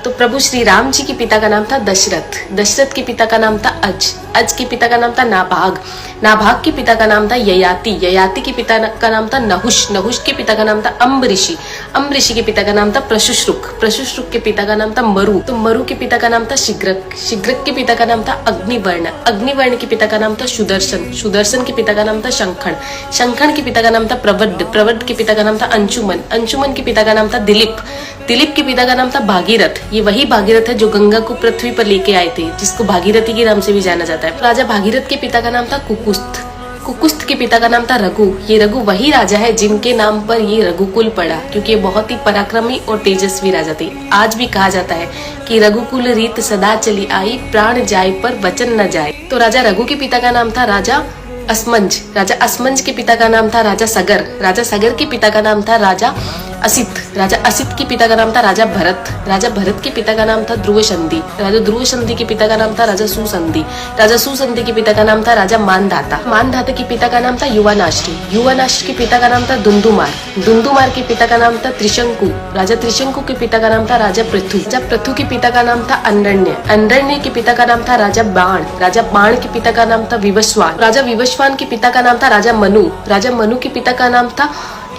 तो प्रभु श्री राम जी के पिता का नाम था दशरथ, दशरथ के पिता का नाम था अज के पिता का नाम था नाभाग, नाभाग के पिता का नाम था ययाति, ययाति के पिता का नाम था नहुष, नहुष के पिता का नाम था अम्बऋषि, अम्बऋषि के पिता का नाम था प्रशुश्रुक, प्रशुश्रुक के पिता का नाम था मरु, तो मरु के पिता का नाम था शिग्रक, शिग्रक के पिता का नाम था अग्निवर्ण, अग्निवर्ण के पिता का नाम था सुदर्शन, सुदर्शन के पिता का नाम था शंखण, शंखण के पिता का नाम था प्रवड्ड, प्रवड्ड के पिता का नाम था अंशुमन, अंशुमन के पिता का नाम था दिलीप, दिलीप के पिता का नाम था भागीरथ, ये वही भागीरथ है जो गंगा को पृथ्वी पर लेके आए थे, जिसको भागीरथी के नाम से भी जाना जाता है। राजा भागीरथ के पिता का नाम था कुकुस्थ, कुकुस्थ के पिता का नाम था रघु, ये रघु वही राजा है जिनके नाम पर ये रघुकुल पड़ा, क्योंकि ये बहुत ही पराक्रमी और तेजस्वी राजा थे। आज भी कहा जाता है कि रघुकुल रीत सदा चली आई, प्राण जाए पर वचन न जाए। तो राजा रघु के पिता का नाम था राजा असमंज, राजा असमंज के पिता का नाम था राजा सगर, राजा सगर के पिता का नाम था राजा असित, राजा असित के पिता का नाम था राजा भरत, राजा भरत के पिता का नाम था ध्रुव संधि, राजा ध्रुव संधि के पिता का नाम था राजा सुसंधि, राजा सुसंधि के पिता का नाम था राजा मानधाता, मानधाता के पिता का नाम था युवानाश्री, युवानाश्री के पिता का नाम था दुंदुमार, दुंदुमार के पिता का नाम था त्रिशंकु, राजा त्रिशंकु के पिता का नाम था राजा पृथु, राजा पृथु के पिता का नाम था अंडरण्य, अंडरण्य के पिता का नाम था राजा बाण, राजा बाण के पिता का नाम था विवस्वान, राजा विवस्वान के पिता का नाम था राजा मनु, राजा मनु के पिता का नाम था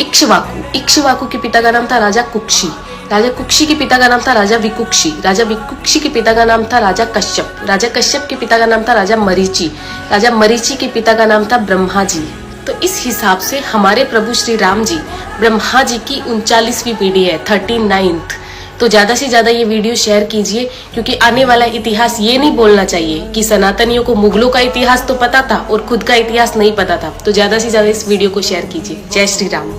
इक्ष्वाकु, इक्ष्वाकु के पिता का नाम था राजा कुक्षी, राजा कुक्षी के पिता का नाम था राजा विकुक्षी, राजा विकुक्षी के पिता का नाम था राजा कश्यप, राजा कश्यप के पिता का नाम था राजा मरीचि, राजा मरीचि के पिता का नाम था ब्रह्मा जी। तो इस हिसाब से हमारे प्रभु श्री राम जी ब्रह्मा जी की 39वीं पीढ़ी है, 39th। तो ज्यादा से ज्यादा ये वीडियो शेयर कीजिए, क्योंकि आने वाला इतिहास ये नहीं बोलना चाहिए कि सनातनियों को मुगलों का इतिहास तो पता था और खुद का इतिहास नहीं पता था। तो ज्यादा से ज्यादा इस वीडियो को शेयर कीजिए। जय श्री राम।